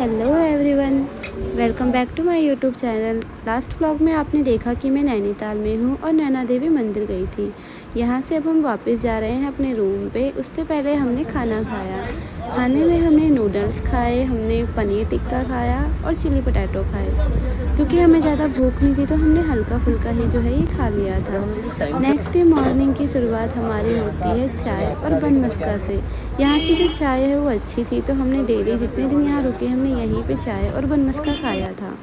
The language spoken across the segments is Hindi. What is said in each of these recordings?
Hello everyone, welcome back to my YouTube channel. Last vlog में आपने देखा कि मैं नैनीताल में हूँ और नैना देवी मंदिर गई थी। यहाँ से अब हम वापस जा रहे हैं अपने रूम पे। उससे पहले हमने खाना खाया। खाने में हमने नूडल्स खाए, हमने पनीर टिक्का खाया और चिली पटैटो खाए। क्योंकि हमें ज़्यादा भूख नहीं थी तो हमने हल्का फुल्का ही जो है ये खा लिया था। नेक्स्ट डे मॉर्निंग की शुरुआत हमारी होती है चाय और बन मस्का से। यहाँ की जो चाय है वो अच्छी थी, तो हमने डेली जितने दिन यहाँ रुके हमने यहीं पे चाय और बन मस्का खाया था।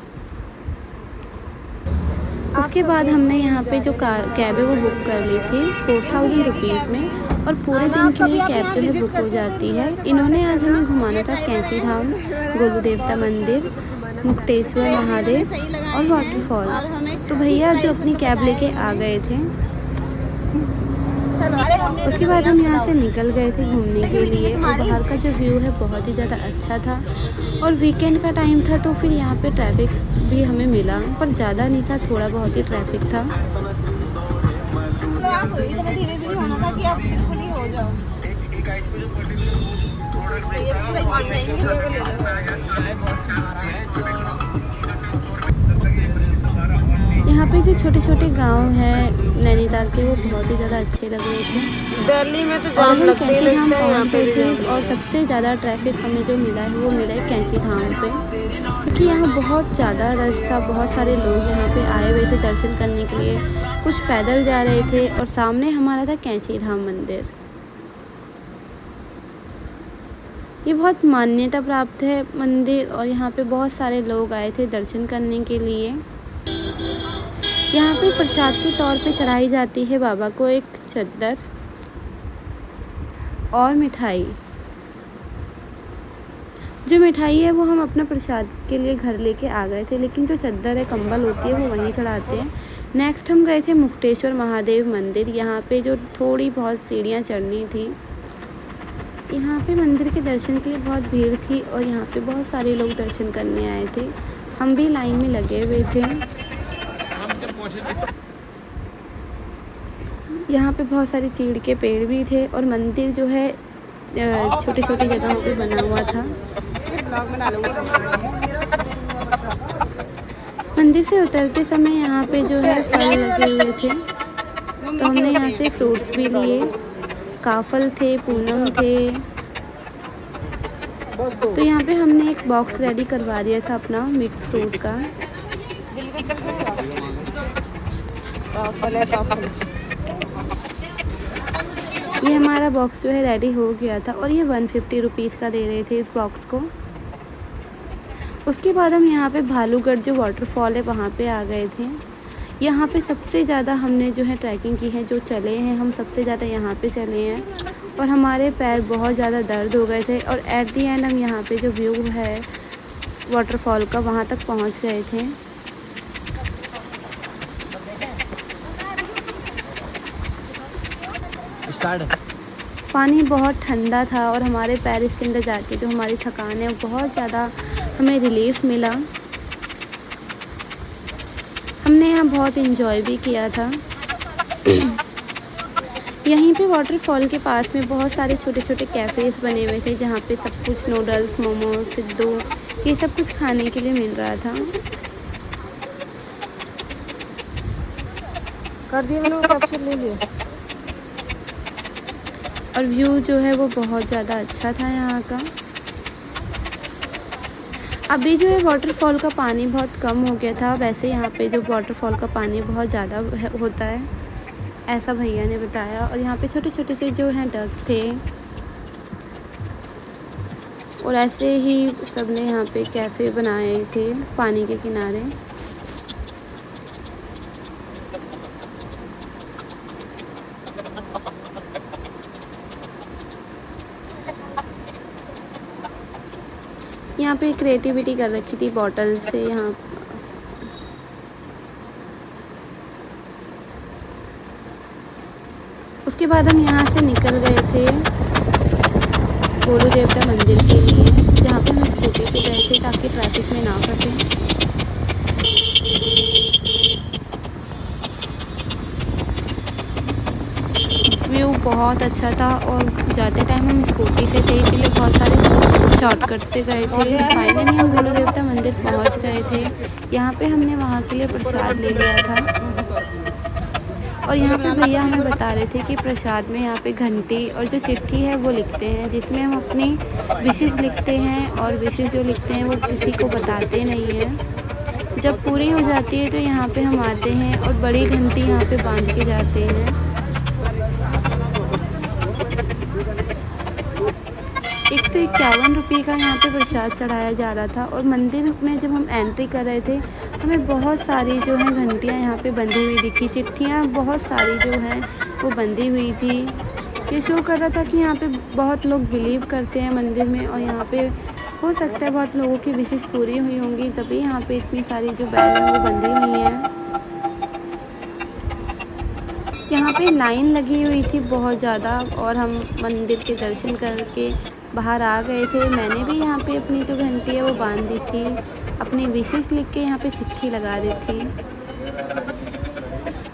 उसके बाद हमने यहाँ पे जो कैब है वो बुक कर ली थी 4000 रुपीज़ में, और पूरे दिन के लिए कैब जो है बुक हो जाती है। इन्होंने आज हमें घुमाना था कैंची धाम, गोलू देवता मंदिर, मुक्तेश्वर महादेव और वाटरफॉल। तो भैया जो अपनी कैब लेके आ गए थे। उसके बाद हम यहाँ से निकल गए थे घूमने के लिए, और बाहर का जो व्यू है बहुत ही ज़्यादा अच्छा था। और वीकेंड का टाइम था तो फिर यहाँ पे ट्रैफिक भी हमें मिला, पर ज़्यादा नहीं था, थोड़ा बहुत ही ट्रैफिक था। तो आप इतना धीरे भी होना था कि आप बिल्कुल ही हो जाओ। ये तो भाई मान जाएंगे। यहाँ पे जो छोटे छोटे गांव हैं नैनीताल के, वो बहुत ही ज़्यादा अच्छे लग रहे थे। दिल्ली में तो और जाम हम लगते ही कैंची धाम लगता है, यहाँ पहुँच पे गए भी जाम। थे, और सबसे ज़्यादा ट्रैफिक हमें जो मिला है वो मिला है कैंची धाम पे। क्योंकि यहाँ बहुत ज़्यादा रश था, बहुत सारे लोग यहाँ पे आए हुए थे दर्शन करने के लिए। कुछ पैदल जा रहे थे, और सामने हमारा था कैंची धाम मंदिर। ये बहुत मान्यता प्राप्त है मंदिर, और यहाँ पे बहुत सारे लोग आए थे दर्शन करने के लिए। यहाँ पे प्रसाद के तौर पे चढ़ाई जाती है बाबा को एक चद्दर और मिठाई। जो मिठाई है वो हम अपना प्रसाद के लिए घर लेके आ गए थे, लेकिन जो चद्दर है, कंबल होती है, वो वहीं चढ़ाते हैं। नेक्स्ट हम गए थे मुक्तेश्वर महादेव मंदिर। यहाँ पे जो थोड़ी बहुत सीढ़ियाँ चढ़नी थी। यहाँ पे मंदिर के दर्शन के लिए बहुत भीड़ थी, और यहाँ पे बहुत सारे लोग दर्शन करने आए थे। हम भी लाइन में लगे हुए थे। यहाँ पे बहुत सारे चीड़ के पेड़ भी थे, और मंदिर जो है छोटी छोटी जगहों पे बना हुआ था। मंदिर से उतरते समय यहाँ पे जो है फल लगे हुए थे, तो हमने यहाँ से फ्रूट्स भी लिए। काफल थे, पूनम थे। तो यहाँ पे हमने एक बॉक्स रेडी करवा दिया था अपना मिक्स फ्रूट का। ये हमारा बॉक्स जो है रेडी हो गया था, और ये 150 रुपीज़ का दे रहे थे इस बॉक्स को। उसके बाद हम यहाँ पे भालूगढ़ जो वाटरफॉल है वहाँ पे आ गए थे। यहाँ पे सबसे ज़्यादा हमने जो है ट्रैकिंग की है, जो चले हैं हम सबसे ज़्यादा यहाँ पे चले हैं, और हमारे पैर बहुत ज़्यादा दर्द हो गए थे। और एट दी एंड हम यहाँ पे जो व्यू है वाटरफॉल का, वहाँ तक पहुँच गए थे। पानी बहुत ठंडा था, और हमारे पैर इसके अंदर जाके जो हमारी थकान है वो बहुत ज़्यादा हमें रिलीफ मिला। हमने यहाँ बहुत इंजॉय भी किया था। यहीं पे वाटरफॉल के पास में बहुत सारे छोटे छोटे कैफ़ेज़ बने हुए थे, जहाँ पे सब कुछ नूडल्स, मोमोज, सिद्धू, ये सब कुछ खाने के लिए मिल रहा था। कर दिए मैंने, कैप्चर ले लिया। और व्यू जो है वो बहुत ज़्यादा अच्छा था यहाँ का। अभी जो है वाटरफॉल का पानी बहुत कम हो गया था। वैसे यहाँ पे जो वाटरफॉल का पानी बहुत ज़्यादा होता है, ऐसा भैया ने बताया। और यहाँ पे छोटे छोटे से जो हैं डक थे, और ऐसे ही सबने यहाँ पे कैफ़े बनाए थे पानी के किनारे। यहाँ पे क्रिएटिविटी कर रखी थी बॉटल से यहाँ। उसके बाद हम यहाँ से निकल गए थे गोलू देवता मंदिर के लिए, जहाँ पे हम स्कूटी से गए थे ताकि ट्रैफिक में ना फंसे। व्यू बहुत बहुत अच्छा था और जाते टाइम हम स्कूटी से थे, इसीलिए बहुत सारे शॉर्टकट से गए थे। फाइनली हम गुरु देवता मंदिर पहुंच गए थे। यहाँ पे हमने वहाँ के लिए प्रसाद ले लिया था और यहाँ पे भैया हमें बता रहे थे कि प्रसाद में यहाँ पे घंटी और जो चिट्ठी है वो लिखते हैं, जिसमें हम अपनी विशेस लिखते हैं और विशेस जो लिखते हैं वो किसी को बताते नहीं हैं। जब पूरी हो जाती है तो यहाँ पे हम आते हैं और बड़ी घंटी यहाँ पे बांध के जाते हैं। 151 रुपये का यहाँ पे प्रसाद चढ़ाया जा रहा था और मंदिर में जब हम एंट्री कर रहे थे हमें बहुत सारी जो है घंटियाँ यहाँ पे बंधी हुई दिखी, चिट्ठियाँ बहुत सारी जो हैं वो बंधी हुई थी। ये शो कर रहा था कि यहाँ पे बहुत लोग बिलीव करते हैं मंदिर में और यहाँ पे हो सकता है बहुत लोगों की विशेष पूरी हुई होंगी, तभी यहाँ पे इतनी सारी जो बैल हैं वो बंधी हुई हैं। यहाँ पे लाइन लगी हुई थी बहुत ज़्यादा और हम मंदिर के दर्शन करके बाहर आ गए थे। मैंने भी यहाँ पे अपनी जो घंटी है वो बांध दी थी, अपनी विशेष लिख के यहाँ पे चिट्ठी लगा दी थी।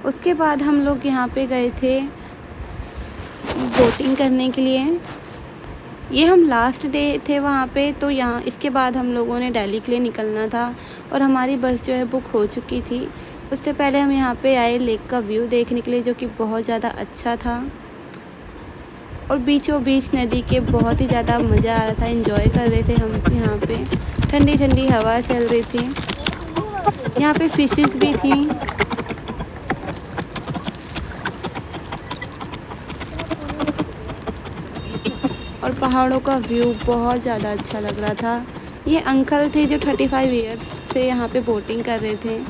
उसके बाद हम लोग यहाँ पे गए थे बोटिंग करने के लिए। ये हम लास्ट डे थे वहाँ पे, तो यहाँ इसके बाद हम लोगों ने दिल्ली के लिए निकलना था और हमारी बस जो है बुक हो चुकी थी। उससे पहले हम यहाँ पे आए लेक का व्यू देखने के लिए, जो कि बहुत ज़्यादा अच्छा था और बीचों बीच नदी के बहुत ही ज़्यादा मज़ा आ रहा था। एंजॉय कर रहे थे हम यहाँ पे, ठंडी ठंडी हवा चल रही थी। यहाँ पे फिशेस भी थी। और पहाड़ों का व्यू बहुत ज़्यादा अच्छा लग रहा था। ये अंकल थे जो 35 इयर्स से यहाँ पे बोटिंग कर रहे थे।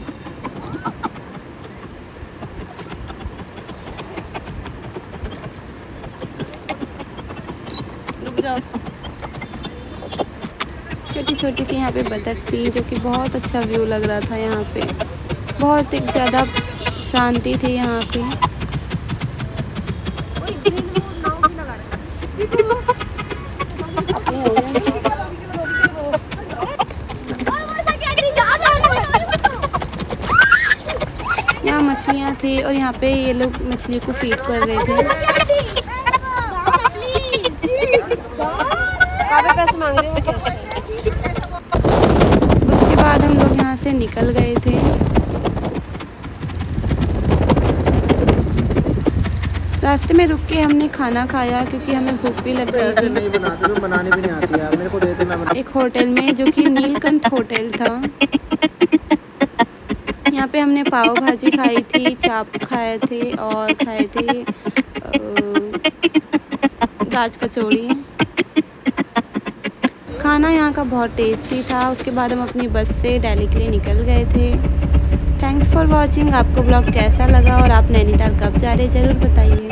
छोटी छोटी सी यहाँ पे बतख थी, जो कि बहुत अच्छा व्यू लग रहा था। यहाँ पे बहुत एक ज़्यादा शांति थी यहाँ पे। यहाँ मछलियाँ थी और यहाँ पे ये लोग मछली को फीड कर रहे थे। पैसे मांग रहे हो क्या? उसके बाद हम लोग यहाँ से निकल गए थे। रास्ते में रुक के हमने खाना खाया क्योंकि हमें भूख भी लग रही थी। नहीं बनाती तो बनानी भी नहीं आती यार, मेरे को देते मैं बना। एक होटल में जो कि नीलकंठ होटल था। यहाँ पे हमने पाव भाजी खाई थी, चाप खाए थे और खाए थे राज कचौड़ी। खाना यहाँ का बहुत टेस्टी था। उसके बाद हम अपनी बस से दिल्ली के लिए निकल गए थे। Thanks for watching. आपको ब्लॉग कैसा लगा और आप नैनीताल कब जा रहे ज़रूर बताइए।